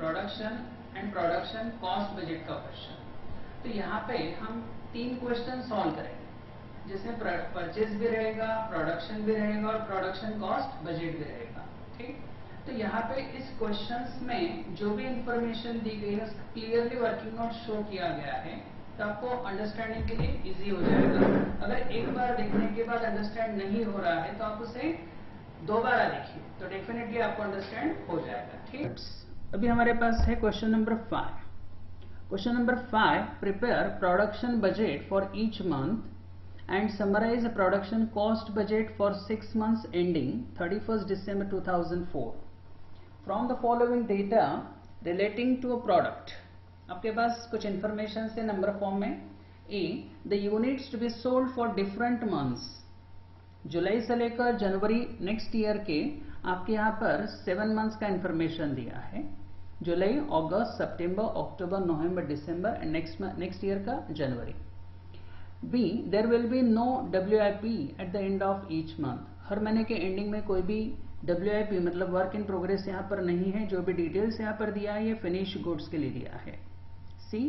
Production and production cost budget का question. तो यहाँ पे हम 3 क्वेश्चन सॉल्व करेंगे जिसमें परचेज भी रहेगा, प्रोडक्शन भी रहेगा और प्रोडक्शन कॉस्ट बजट भी रहेगा। ठीक, तो यहाँ पे इस क्वेश्चंस में जो भी इंफॉर्मेशन दी गई है उसका क्लियरली वर्किंग नोट शो किया गया है, तो आपको अंडरस्टैंडिंग के लिए इजी हो जाएगा। अगर एक बार देखने के बाद अंडरस्टैंड नहीं हो रहा है तो आप उसे दोबारा देखिए, तो डेफिनेटली आपको अंडरस्टैंड हो जाएगा। ठीक, अभी हमारे पास है question number 5। Question number 5, prepare production budget for each month and summarise production cost budget for 6 months ending 31st December 2004 from the following data relating to a product. आपके पास कुछ इंफॉर्मेशन से नंबर फॉर्म में A, the units to be sold for different months, जुलाई से लेकर जनवरी next year के आपके यहाँ पर 7 months का इंफॉर्मेशन दिया है। जुलाई, अगस्त, सितंबर, अक्टूबर, नवंबर, दिसंबर एंड नेक्स्ट ईयर का जनवरी। B, there will be no WIP at the end of each month. हर महीने के एंडिंग में कोई भी WIP मतलब वर्क इन प्रोग्रेस यहाँ पर नहीं है। जो भी डिटेल्स यहाँ पर दिया है ये फिनिश गुड्स के लिए दिया है। C,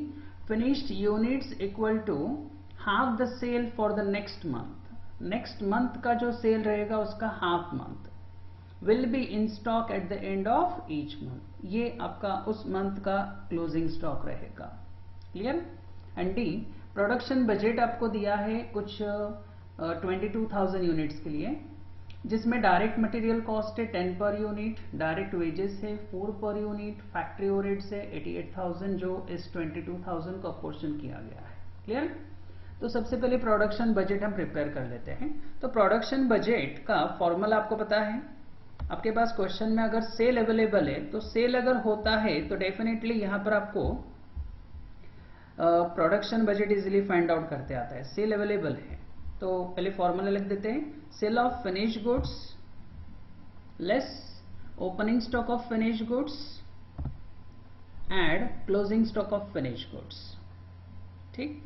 finished units equal to half the sale for the next month. Next month का जो सेल रहेगा उसका half month will be in stock at the end of each month. ये आपका उस मंथ का क्लोजिंग स्टॉक रहेगा। Clear. And D, production budget आपको दिया है कुछ 22,000 यूनिट्स के लिए, जिसमें डायरेक्ट मटेरियल कॉस्ट है 10 पर यूनिट, डायरेक्ट वेजेस है 4 पर यूनिट, फैक्ट्री ओवरहेड्स है 88,000 जो इस 22,000 का पोर्शन किया गया है। क्लियर। तो सबसे पहले प्रोडक्शन बजट हम प्रिपेयर कर लेते हैं। तो प्रोडक्शन बजट का फॉर्मूला आपको पता है। आपके पास क्वेश्चन में अगर सेल अवेलेबल है तो सेल अगर होता है तो डेफिनेटली यहां पर आपको production budget easily find out करते आता है। सेल अवेलेबल है तो पहले फॉर्मूला लिख देते हैं, sale of finish goods less opening stock of finish goods add closing stock of finish goods. ठीक,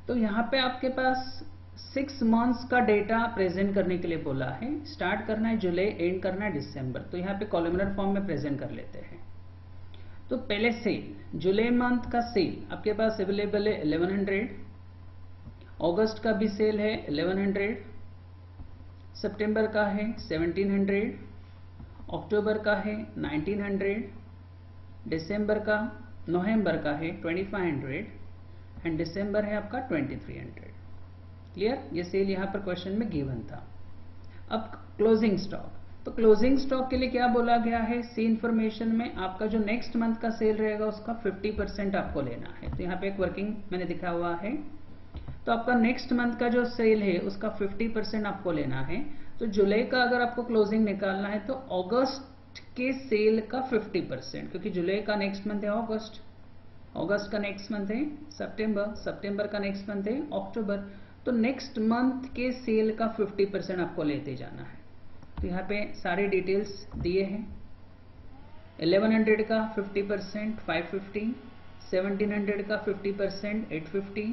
तो यहां पे आपके पास 6 months का डेटा प्रेजेंट करने के लिए बोला है। स्टार्ट करना है जुलाई, एंड करना है दिसंबर। तो यहाँ पे कॉलमनर फॉर्म में प्रेजेंट कर लेते हैं। तो पहले सेल, जुलाई मंथ का सेल आपके पास अवेलेबल है 1100, अगस्त का भी सेल है 1100, सितंबर का है 1700, अक्टूबर का है 1900, दिसंबर का, नवंबर का है 2500 एंड दिसंबर है आपका 2300। क्लियर। ये सेल यहां पर क्वेश्चन में गिवन था। अब क्लोजिंग स्टॉक, तो क्लोजिंग स्टॉक के लिए क्या बोला गया है, सी इंफॉर्मेशन में आपका जो नेक्स्ट मंथ का सेल रहेगा उसका 50% आपको लेना है। तो यहाँ पे एक वर्किंग मैंने दिखा हुआ है। तो आपका नेक्स्ट मंथ का जो सेल है उसका 50% आपको लेना है। तो जुलाई का अगर आपको क्लोजिंग निकालना है तो अगस्त के सेल का 50%, क्योंकि जुलाई का नेक्स्ट मंथ है अगस्त, अगस्त का नेक्स्ट मंथ है सितंबर, सितंबर का नेक्स्ट मंथ है अक्टूबर। तो नेक्स्ट मंथ के सेल का 50% आपको लेते जाना है। तो यहाँ पे सारे डिटेल्स दिए हैं। 1100 का 50% 550, 1700 का 50% 850,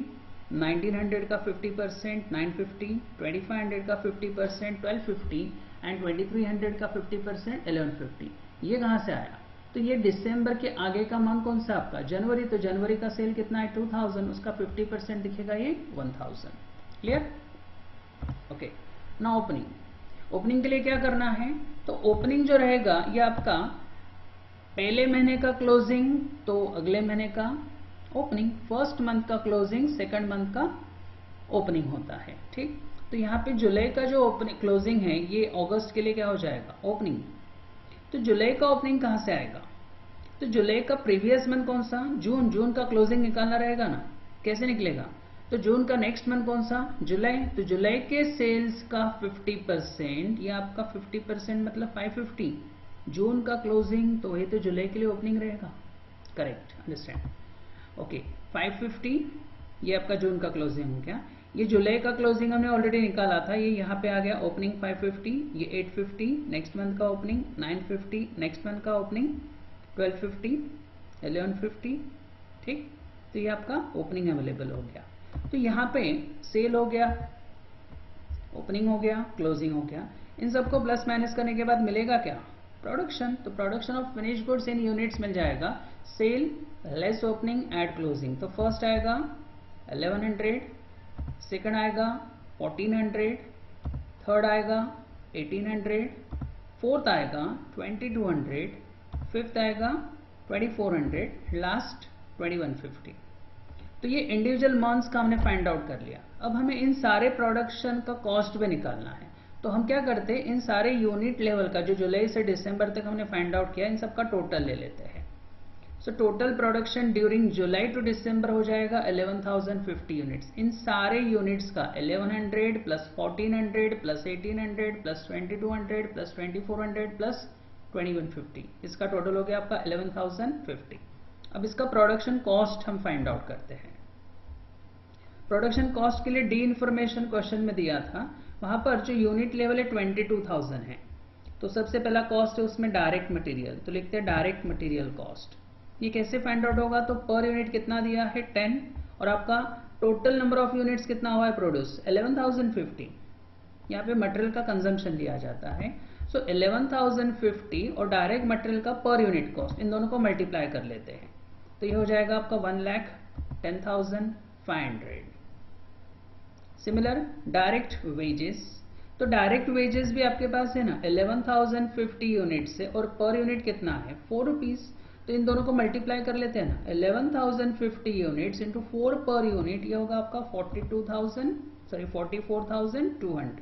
1900 का 50% 950, 2500 का 50% 1250 एंड 2300 का 50% 1150। ये कहाँ से आया, तो ये दिसंबर के आगे का मंथ कौन सा आपका, जनवरी। तो जनवरी का सेल कितना है 2000, उसका 50% दिखेगा ये 1000। क्लियर। ओके, ना ओपनिंग। ओपनिंग के लिए क्या करना है, तो ओपनिंग जो रहेगा ये आपका पहले महीने का क्लोजिंग तो अगले महीने का ओपनिंग, फर्स्ट मंथ का क्लोजिंग सेकंड मंथ का ओपनिंग होता है। ठीक, तो यहाँ पे जुलाई का जो ओपनिंग क्लोजिंग है ये अगस्त के लिए क्या हो जाएगा ओपनिंग। तो जुलाई का ओपनिंग कहां से आएगा, तो जुलाई का प्रीवियस मंथ कौन सा, जून। जून का क्लोजिंग निकालना रहेगा ना, कैसे निकलेगा, तो जून का नेक्स्ट मंथ कौन सा, जुलाई। तो जुलाई के सेल्स का 50%, ये आपका 50% मतलब 550, जून का क्लोजिंग तो ये तो जुलाई के लिए ओपनिंग रहेगा। Correct, understand. ओके, 550 ये आपका जून का क्लोजिंग हो गया। ये जुलाई का क्लोजिंग हमने ऑलरेडी निकाला था, ये यहाँ पे आ गया ओपनिंग 550, ये 850 नेक्स्ट मंथ का ओपनिंग, 950 नेक्स्ट मंथ का ओपनिंग, 1250 1150। ठीक, तो ये आपका ओपनिंग अवेलेबल हो गया। तो यहाँ पे सेल हो गया, ओपनिंग हो गया, क्लोजिंग हो गया। इन सबको प्लस माइनस करने के बाद मिलेगा क्या, प्रोडक्शन, तो production of finish goods in units मिल जाएगा, sale less opening add closing. तो फर्स्ट आएगा 1100, सेकंड आएगा 1400, थर्ड आएगा 1800, फोर्थ आएगा 2200, फिफ्थ आएगा 2400, लास्ट 2150। तो ये इंडिविजुअल मंथ्स का हमने फाइंड आउट कर लिया। अब हमें इन सारे प्रोडक्शन का कॉस्ट भी निकालना है। तो हम क्या करते हैं, इन सारे यूनिट लेवल का जो जुलाई से दिसंबर तक हमने फाइंड आउट किया, इन सबका टोटल ले लेते हैं। सो टोटल प्रोडक्शन ड्यूरिंग जुलाई टू दिसंबर हो जाएगा 11,050 यूनिट्स। इन सारे यूनिट्स का 1100 plus 1400 plus 1800 plus 2200 plus 2400 plus 2150, इसका टोटल हो गया आपका 11,050। अब इसका प्रोडक्शन कॉस्ट हम फाइंड आउट करते हैं। प्रोडक्शन कॉस्ट के लिए डी इंफॉर्मेशन क्वेश्चन में दिया था, वहां पर जो यूनिट लेवल है 22,000 है। तो सबसे पहला कॉस्ट है उसमें डायरेक्ट मटेरियल, तो लिखते हैं डायरेक्ट मटेरियल कॉस्ट। ये कैसे फाइंड आउट होगा, तो पर यूनिट कितना दिया है 10, और आपका टोटल नंबर ऑफ यूनिट्स कितना हुआ है प्रोड्यूस 11,050। यहाँ पे मटेरियल का कंजम्पशन लिया जाता है। सो 11,050 और डायरेक्ट मटेरियल का पर यूनिट कॉस्ट, इन दोनों को मल्टीप्लाई कर लेते हैं, तो ये हो जाएगा आपका 1,10,500। सिमिलर डायरेक्ट वेजेस, तो डायरेक्ट वेजेस भी आपके पास है ना 11,050 यूनिट से, और पर यूनिट कितना है 4 रुपीज। तो इन दोनों को मल्टीप्लाई कर लेते हैं ना, 11,050 यूनिट्स इंटू 4 पर यूनिट, ये होगा आपका 44,200।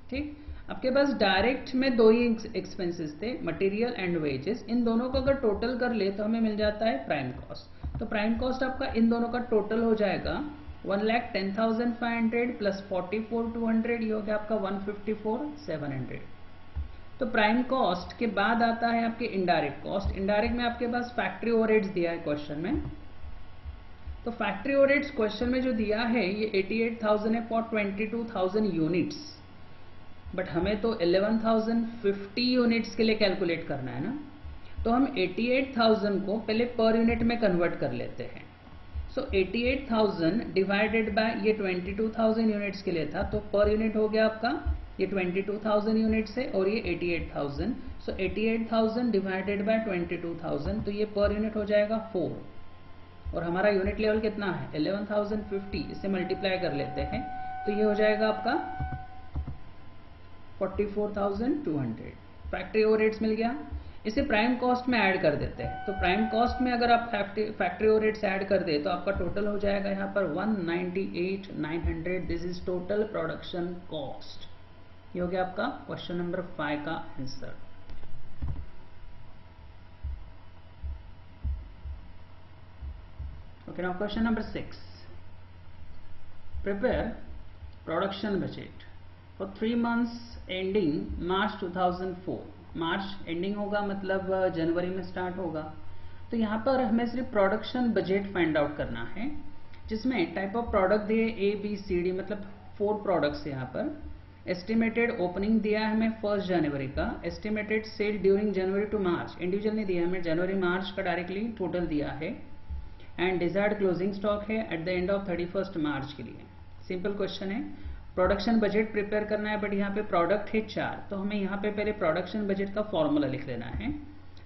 ठीक, आपके पास डायरेक्ट में दो ही एक्सपेंसेस थे, मटेरियल एंड वेजेस। इन दोनों को अगर टोटल कर ले तो हमें मिल जाता है प्राइम कॉस्ट। तो प्राइम कॉस्ट आपका इन दोनों का टोटल हो जाएगा 1,10,500 प्लस 44,200, ये हो गया आपका 154,700। तो प्राइम कॉस्ट के बाद आता है आपके इनडायरेक्ट कॉस्ट। इनडायरेक्ट में आपके पास फैक्ट्री ओवरहेड्स दिया है क्वेश्चन में। तो फैक्ट्री ओवरहेड्स क्वेश्चन में जो दिया है ये 88,000 है फॉर 22,000 यूनिट्स, बट हमें तो 11,050 यूनिट्स के लिए कैलकुलेट करना है ना। तो हम 88,000 को पहले पर यूनिट में कन्वर्ट कर लेते हैं। सो 88,000 डिवाइडेड बाय ये 22,000 यूनिट्स के लिए था, तो पर यूनिट हो गया आपका ये 22,000 यूनिट्स है और ये 88,000। सो 88,000 डिवाइडेड बाय 22,000, तो ये पर यूनिट हो जाएगा 4, और हमारा यूनिट लेवल कितना है 11,050, इसे मल्टीप्लाई कर लेते हैं, तो ये हो जाएगा आपका 44,200। फैक्ट्री ओवरहेड्स मिल गया। इसे प्राइम कॉस्ट में ऐड कर देते हैं। तो प्राइम कॉस्ट में अगर आप फैक्ट्री ओवरहेड्स ऐड कर दे तो आपका टोटल हो जाएगा यहाँ पर 198,900। This is total production cost. ये हो गया आपका क्वेश्चन नंबर 5 का answer. Okay, now question number 6। Prepare production budget for 3 months ending March 2004। March ending होगा मतलब जनवरी में स्टार्ट होगा। तो यहाँ पर हमें सिर्फ प्रोडक्शन बजट फाइंड आउट करना है, जिसमें टाइप ऑफ प्रोडक्ट दिए ABCD, मतलब 4 प्रोडक्ट्स यहाँ पर। एस्टिमेटेड ओपनिंग दिया है हमें 1 जनवरी का। Estimated sale during January to March, individual नहीं दिया हमें, जनवरी मार्च का डायरेक्टली टोटल दिया है। एंड डिजायर्ड क्लोजिंग स्टॉक है एट द एंड ऑफ 31 मार्च के लिए। सिंपल क्वेश्चन है। प्रोडक्शन बजट प्रिपेयर करना है, बट यहाँ पे प्रोडक्ट है 4, तो हमें यहाँ पे पहले प्रोडक्शन बजट का फॉर्मूला लिख लेना है।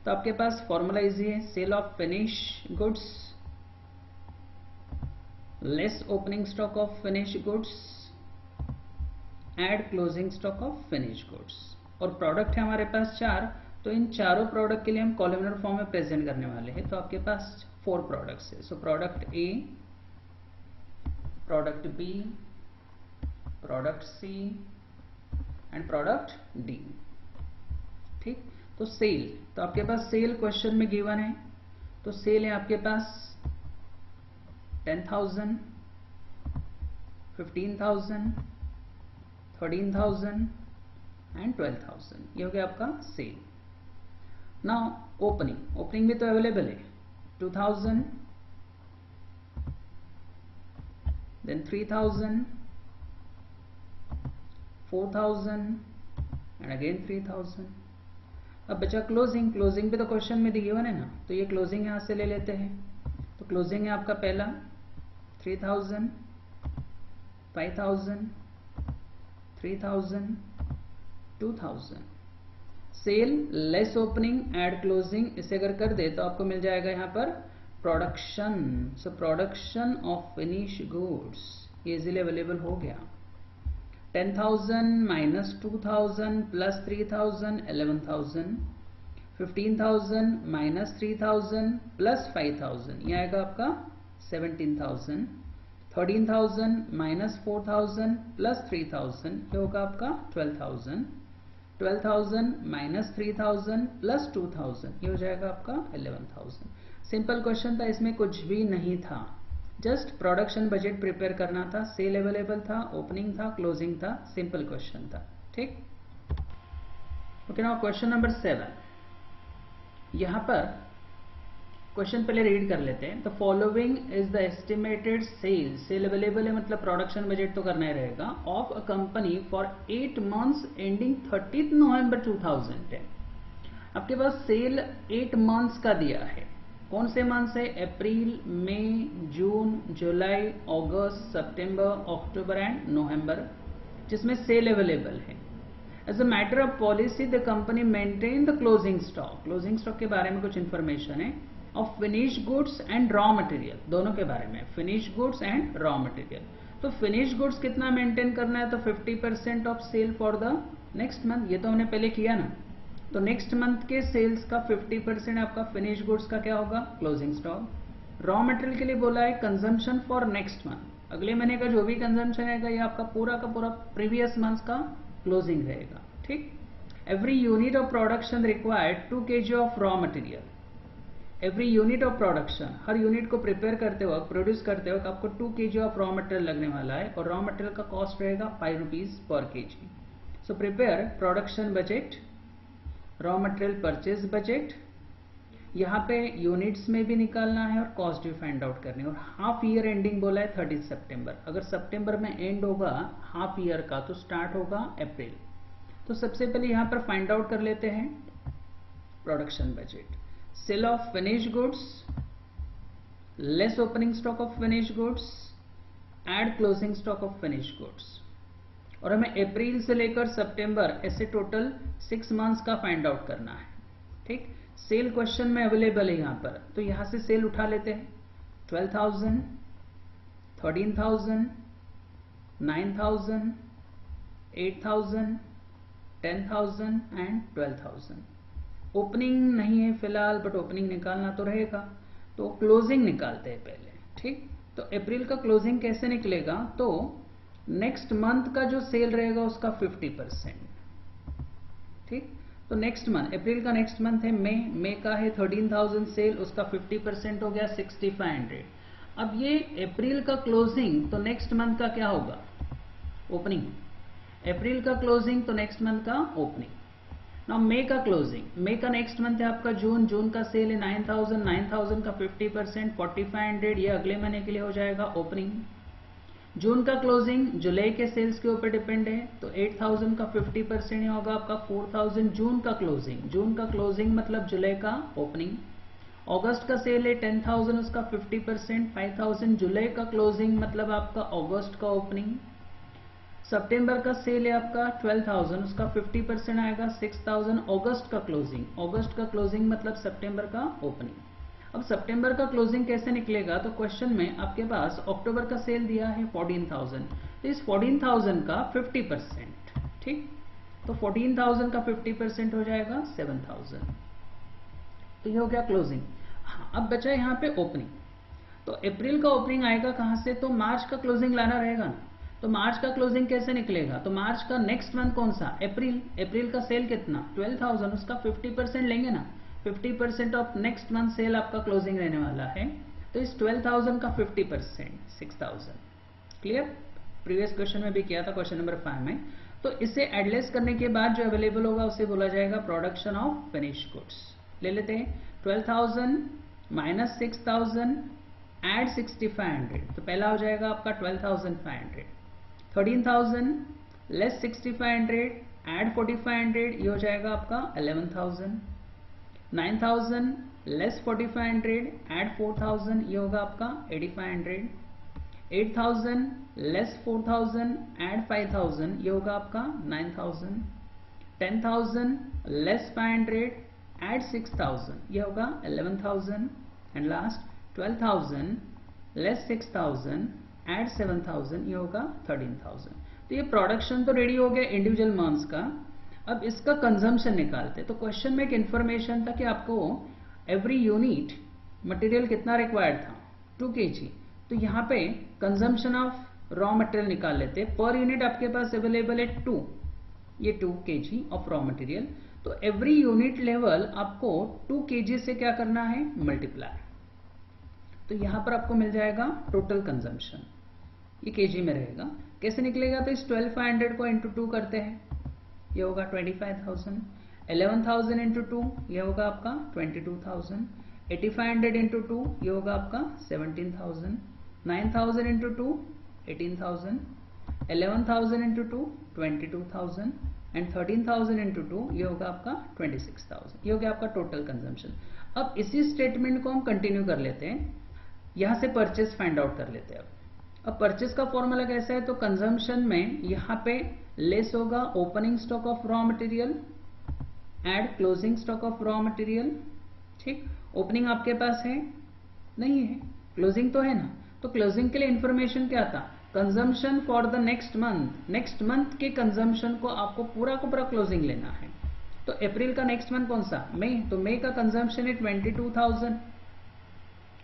तो आपके पास फॉर्मूला इजी है, sale of finish goods less opening stock of finish goods add closing stock of finish goods. और प्रोडक्ट है हमारे पास 4, तो इन चारों प्रोडक्ट के लिए हम कॉलमनर फॉर्म में प्रेजेंट करने वाले हैं। तो आपके पास 4 प्रोडक्ट्स है। So product A, product B, product C and product D. ठीक, तो सेल, तो आपके पास सेल क्वेश्चन में गिवन है। तो सेल है आपके पास 10,000, 15,000, 13,000 एंड 12,000। ये हो गया आपका सेल। नाउ ओपनिंग, ओपनिंग भी तो अवेलेबल है 2,000, देन 3,000, 4,000 एंड अगेन 3,000। अब बचा क्लोजिंग। क्लोजिंग भी तो क्वेश्चन में गिवन है ना, तो ये क्लोजिंग यहां से ले लेते हैं। तो क्लोजिंग है आपका पहला 3,000, 5,000, 3,000, 2,000। Sale less opening add closing, इसे अगर कर दे तो आपको मिल जाएगा यहाँ पर production. So production of finish goods easily available हो गया। 10,000 माइनस 2,000 प्लस 3,000 11,000, 15,000 माइनस 3,000 प्लस 5,000 ये आएगा आपका 17,000, 13,000 माइनस 4,000 प्लस 3,000 ये होगा आपका 12,000, 12,000 माइनस 3,000 प्लस 2,000 ये हो जाएगा आपका 11,000। सिंपल क्वेश्चन था, इसमें कुछ भी नहीं था, जस्ट प्रोडक्शन बजट प्रिपेयर करना था, सेल अवेलेबल था, ओपनिंग था, क्लोजिंग था, सिंपल क्वेश्चन था। ठीक, ओके। नाउ क्वेश्चन नंबर 7, यहां पर क्वेश्चन पहले रीड कर लेते हैं। The following is the estimated sale, sale available है मतलब प्रोडक्शन बजट तो करना ही रहेगा, of a company for 8 months ending 30 November 2010। आपके पास सेल 8 मंथ्स का दिया है। कौन से मंथ्स है? अप्रैल, मई, जून, जुलाई, अगस्त, सितंबर, अक्टूबर एंड नवंबर, जिसमें सेल अवेलेबल है। As a matter of policy the company maintain the closing stock, closing stock के बारे में कुछ इंफॉर्मेशन है, of finish goods and raw material, दोनों के बारे में, finish goods and raw material. तो फिनिश गुड्स कितना मेंटेन करना है? तो 50% of sale for the next month, ये तो हमने पहले किया ना। तो नेक्स्ट मंथ के सेल्स का 50% आपका फिनिश गुड्स का क्या होगा? Closing stock. रॉ मटेरियल के लिए बोला है कंजम्पशन फॉर नेक्स्ट मंथ, अगले महीने का जो भी कंजम्पशन रहेगा ये आपका पूरा का पूरा प्रीवियस मंथ का क्लोजिंग रहेगा। ठीक, every unit of production required 2 kg of raw material, every unit of production, her unit को प्रिपेयर करते वक्त, प्रोड्यूस करते वक्त आपको 2 kg ऑफ रॉ मटेरियल लगने वाला है, और रॉ मटेरियल का कॉस्ट रहेगा 5 rupees per kg। So prepare production budget, raw material purchase budget, यहाँ पे यूनिट्स में भी निकालना है और कॉस्ट भी फाइंड आउट करनी है। और हाफ ईयर एंडिंग बोला है 30 सितंबर, अगर सितंबर में एंड होगा हाफ ईयर का तो स्टार्ट होगा अप्रैल। तो सबसे पहले यहाँ पर फाइंड आउट कर लेते हैं production budget. Sale of finish goods less opening stock of finish goods add closing stock of finish goods, और हमें अप्रैल से लेकर सितंबर ऐसे टोटल 6 मंथ्स का फाइंड आउट करना है। ठीक, सेल क्वेश्चन में अवेलेबल है यहां पर, तो यहां से सेल उठा लेते हैं। 12,000, 13,000, 9,000, 8,000, 10,000 एंड 12,000। ओपनिंग नहीं है फिलहाल, बट ओपनिंग निकालना तो रहेगा, तो क्लोजिंग निकालते हैं पहले। ठीक, तो अप्रैल का क्लोजिंग कैसे निकलेगा? तो नेक्स्ट मंथ का जो सेल रहेगा उसका 50%। ठीक, तो नेक्स्ट मंथ, अप्रैल का नेक्स्ट मंथ है मई का है 13,000 सेल, उसका 50% हो गया 6,500। अब ये अप्रैल का क्लोजिंग, तो नेक्स्ट मंथ का क्या होगा? ओपनिंग। अप्रैल का क्लोजिंग तो नेक्स्ट मंथ का ओपनिंग। नाउ मई का क्लोजिंग, मई का नेक्स्ट मंथ है आपका जून, जून का सेल है 9,000, 9,000 का 50% 4,500 ये अगले महीने के लिए हो जाएगा ओपनिंग। जून का क्लोजिंग जुलाई के सेल्स के ऊपर डिपेंड है, तो 8,000 का 50% ही होगा आपका 4,000 जून का क्लोजिंग, जून का क्लोजिंग मतलब जुलाई का ओपनिंग। अगस्त का सेल है 10,000, उसका 50% 5,000 जुलाई का क्लोजिंग मतलब आपका अगस्त का ओपनिंग। सितंबर का सेल है आपका 12,000, उसका 50% आएगा 6,000 अगस्त का क्लोजिंग, अगस्त का क्लोजिंग मतलब सितंबर का ओपनिंग। अब सितंबर का क्लोजिंग कैसे निकलेगा? तो क्वेश्चन में आपके पास अक्टूबर का सेल दिया है 14,000, तो इस 14,000 का 50%, ठीक, तो 14,000 का 50% हो जाएगा 7,000, तो ये हो गया क्लोजिंग। हाँ, अब बचा यहाँ पे ओपनिंग, तो अप्रैल का ओपनिंग आएगा कहां से? तो मार्च का क्लोजिंग लाना रहेगा ना, तो मार्च का क्लोजिंग कैसे निकलेगा? तो मार्च का नेक्स्ट मंथ कौन सा? अप्रैल, अप्रैल का सेल कितना? 12,000, उसका 50% लेंगे ना, 50% ऑफ नेक्स्ट मंथ सेल आपका क्लोजिंग रहने वाला है, तो इस 12,000 का 50% 6,000। क्लियर? प्रीवियस क्वेश्चन में भी किया था, क्वेश्चन नंबर 5 में। तो इसे एडलेस करने के बाद जो अवेलेबल होगा उसे बोला जाएगा प्रोडक्शन ऑफ फिनिश गुड्स। ले लेते हैं 12,000 माइनस 6,000 एड 6,500, तो पहला हो जाएगा आपका 12,500। 13,000 लेस 6,500 एड 4,500, ये हो जाएगा आपका 11,000। 9,000 लेस 4,500 एड 4,000, ये होगा आपका 8,500। 8,000 लेस 4,000 एड 5,000, ये होगा आपका 9,000। 10,000 लेस 500 एड 6,000, ये होगा 11,000 एंड लास्ट 12,000 लेस 6,000 एड 7,000, ये होगा 13,000। तो ये प्रोडक्शन तो रेडी हो गया इंडिविजुअल मंथ्स का। अब इसका कंजम्पशन निकालते हैं। तो क्वेश्चन में एक इंफॉर्मेशन था कि आपको एवरी यूनिट मटेरियल कितना रिक्वायर्ड था, 2 kg। तो यहाँ पे कंजम्पशन ऑफ रॉ मटेरियल निकाल लेते हैं। पर यूनिट आपके पास अवेलेबल है 2, ये 2 kg ऑफ रॉ मटेरियल। तो एवरी यूनिट लेवल आपको 2 kg से क्या करना है, मल्टीप्लाई। तो यहां पर आपको मिल जाएगा टोटल कंजम्पशन, ये kg में रहेगा। कैसे निकलेगा, तो इस 12,500 को इंटू 2 करते हैं, ये होगा 25,000। 11,000 इंटू 2, ये होगा आपका 22,000। 8,500 इंटू 2, ये होगा आपका 17,000। 9,000 इंटू 2, 18,000। 11,000 इंटू 2, 22,000 एंड 13,000 इंटू 2, ये होगा आपका 26,000। ये हो गया आपका टोटल कंजम्पशन। अब इसी स्टेटमेंट को हम कंटिन्यू कर लेते हैं, यहां से परचेज फाइंड आउट कर लेते हैं। अब परचेज का फॉर्मूला कैसा है, तो कंजम्पशन में यहां पे लेस होगा opening stock of raw material add closing stock of raw material. ठीक, ओपनिंग आपके पास है नहीं है, क्लोजिंग तो है ना। तो क्लोजिंग के लिए इंफॉर्मेशन क्या था, consumption for the next month. Next month के कंजम्पशन को आपको पूरा का पूरा क्लोजिंग लेना है। तो अप्रैल का नेक्स्ट मंथ कौन सा, मई। तो मई का कंजम्पशन है 22,000,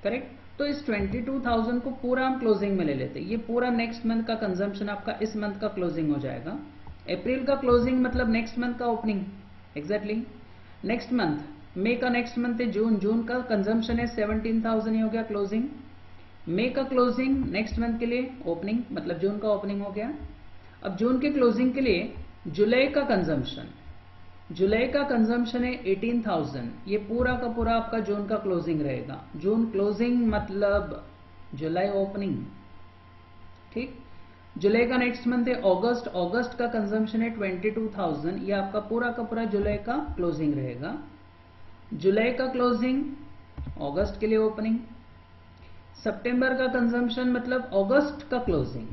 करेक्ट। तो इस 22,000 को पूरा हम क्लोजिंग में ले लेते हैं। ये पूरा नेक्स्ट मंथ का कंजम्पशन आपका इस मंथ का क्लोजिंग हो जाएगा। अप्रैल का क्लोजिंग मतलब नेक्स्ट मंथ का ओपनिंग, एग्जैक्टली। नेक्स्ट मंथ मई का नेक्स्ट मंथ है जून, जून का कंजम्पशन है 17,000, ये हो गया क्लोजिंग। मई का क्लोजिंग नेक्स्ट मंथ के लिए ओपनिंग, मतलब जून का ओपनिंग हो गया। अब जून के क्लोजिंग के लिए जुलाई का कंजम्पशन, जुलाई का कंजम्पशन है 18,000, ये पूरा का पूरा आपका जून का क्लोजिंग रहेगा। जून क्लोजिंग मतलब जुलाई ओपनिंग, ठीक। जुलाई का नेक्स्ट मंथ है अगस्त, अगस्त का कंजम्पशन है 22,000, ये आपका पूरा का पूरा जुलाई का क्लोजिंग रहेगा। जुलाई का क्लोजिंग अगस्त के लिए ओपनिंग। सितंबर का कंजम्पशन मतलब अगस्त का क्लोजिंग,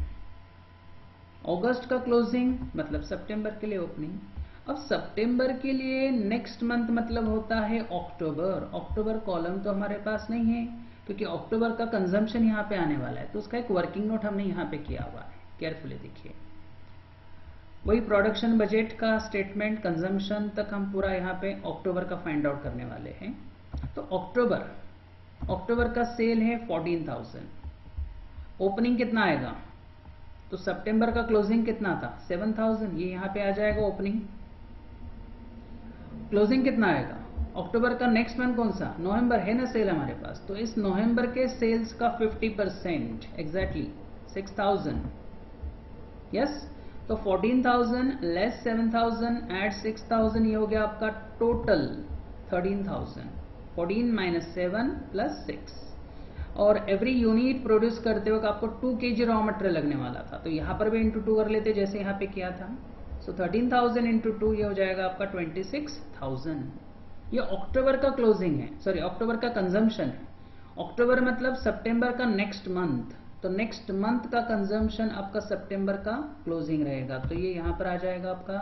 अगस्त का क्लोजिंग मतलब सितंबर के लिए ओपनिंग। अब सितंबर के लिए नेक्स्ट मंथ मतलब होता है अक्टूबर। अक्टूबर कॉलम तो हमारे पास नहीं है क्योंकि अक्टूबर का कंजम्पशन यहाँ पे आने वाला है, तो उसका एक वर्किंग नोट हमने यहाँ पे किया हुआ है, केयरफुली देखिए। वही प्रोडक्शन बजट का स्टेटमेंट कंजम्पशन तक हम पूरा यहाँ पे अक्टूबर का फाइंड आउट करने वाले हैं। तो अक्टूबर, अक्टूबर का सेल है 14,000, ओपनिंग कितना आएगा, तो सितंबर का क्लोजिंग कितना था 7,000, ये यहाँ पे आ जाएगा ओपनिंग। क्लोजिंग कितना आएगा, अक्टूबर का नेक्स्ट मंथ कौन सा, नवंबर है ना सेल हमारे पास, तो इस नवंबर के सेल्स का 50% एग्जैक्टली 6,000, यस। तो 14,000 लेस 7,000 एड 6,000, ये हो गया आपका टोटल 13,000। 14 minus 7 plus 6। और एवरी यूनिट प्रोड्यूस करते वक्त आपको 2 kg रॉ मटेरियल लगने वाला था, तो यहां पर भी इंटू 2 कर लेते जैसे यहां पे किया था। सो 13,000 इंटू 2, ये हो जाएगा आपका 26,000। ये अक्टूबर का क्लोजिंग है, सॉरी अक्टूबर का कंजम्पशन है। अक्टूबर मतलब सितंबर का नेक्स्ट मंथ, तो नेक्स्ट मंथ का कंजम्पशन आपका सितंबर का क्लोजिंग रहेगा, तो ये यहां पर आ जाएगा आपका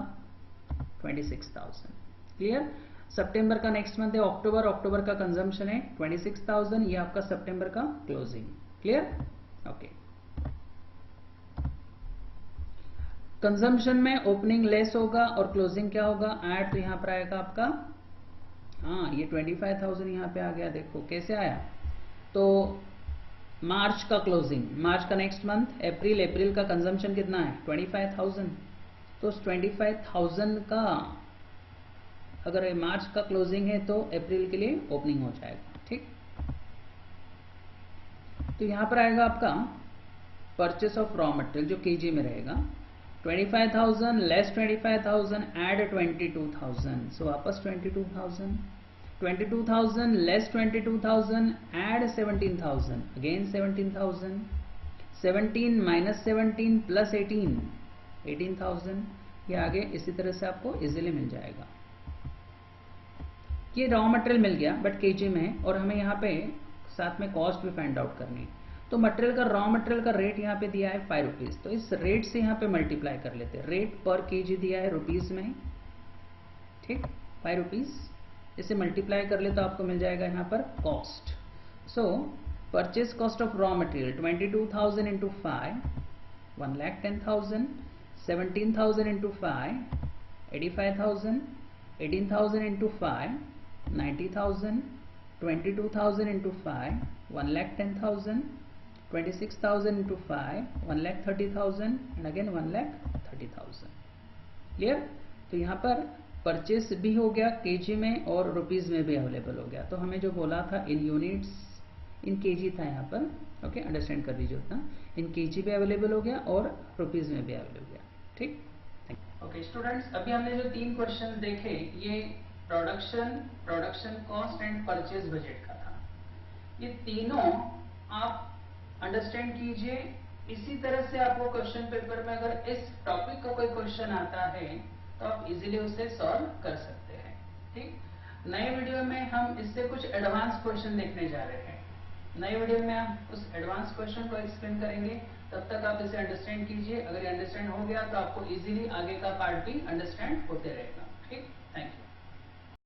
26,000। क्लियर। सितंबर का नेक्स्ट मंथ है अक्टूबर, अक्टूबर का कंजम्पशन है 26,000, ये आपका सितंबर का क्लोजिंग। Clear, okay. कंजम्पशन में ओपनिंग लेस होगा और क्लोजिंग क्या होगा, ऐड, तो यहां पर आएगा आपका, हाँ ये 25,000 यहां पे आ गया। देखो कैसे आया, तो मार्च का क्लोजिंग, मार्च का नेक्स्ट मंथ अप्रैल, अप्रैल का कंजम्पशन कितना है 25,000, तो उस 25,000 का अगर मार्च का क्लोजिंग है तो अप्रैल के लिए ओपनिंग हो जाएगा, ठीक। तो यहां पर आएगा आपका परचेस ऑफ रॉ मटेरियल जो केजी में रहेगा, 25,000 लेस 25,000 एड 22,000, सो वापस 22,000। 22,000 less 22,000 add 17,000, again 17,000। 17 minus 17 plus 18, 18,000। ये आगे इसी तरह से आपको इजीली मिल जाएगा। ये रॉ मटेरियल मिल गया बट केजी में है, और हमें यहाँ पे साथ में कॉस्ट भी फाइंड आउट करनी है। तो मटेरियल का, रॉ मटेरियल का रेट यहाँ पे दिया है 5 रुपीज, तो इस रेट से यहाँ पे मल्टीप्लाई कर लेते हैं। रेट पर केजी दिया है रुपीज में, ठीक, 5 रुपीज। इसे मल्टीप्लाई कर ले तो आपको मिल जाएगा यहाँ पर cost. So purchase cost of raw material 22,000 into 5, 1,10,000, 17,000 into 5, 85,000, 18,000 into 5, 90,000, 22,000 into 5, 1,10,000, 26,000 into 5, 1,30,000 and again 1,30,000। Clear? तो यहाँ पर परचेस भी हो गया केजी में और रुपीज में भी अवेलेबल हो गया। तो हमें जो बोला था इन यूनिट्स, इन केजी था यहाँ पर, ओके, अंडरस्टैंड कर लीजिए उतना। इन केजी भी अवेलेबल हो गया और रुपीज में भी अवेलेबल हो गया। ठीक, ओके स्टूडेंट्स, अभी हमने जो 3 क्वेश्चन देखे ये production cost and purchase budget का था। ये तीनों आप अंडरस्टैंड कीजिए। इसी तरह से आपको क्वेश्चन पेपर में अगर इस टॉपिक का कोई क्वेश्चन आता है तो आप इजीली उसे सॉल्व कर सकते हैं। ठीक, नए वीडियो में हम इससे कुछ एडवांस क्वेश्चन देखने जा रहे हैं। नए वीडियो में हम उस एडवांस क्वेश्चन को एक्सप्लेन करेंगे। तब तक आप इसे अंडरस्टैंड कीजिए। अगर ये अंडरस्टैंड हो गया तो आपको इजीली आगे का पार्ट भी अंडरस्टैंड होते रहेगा। ठीक।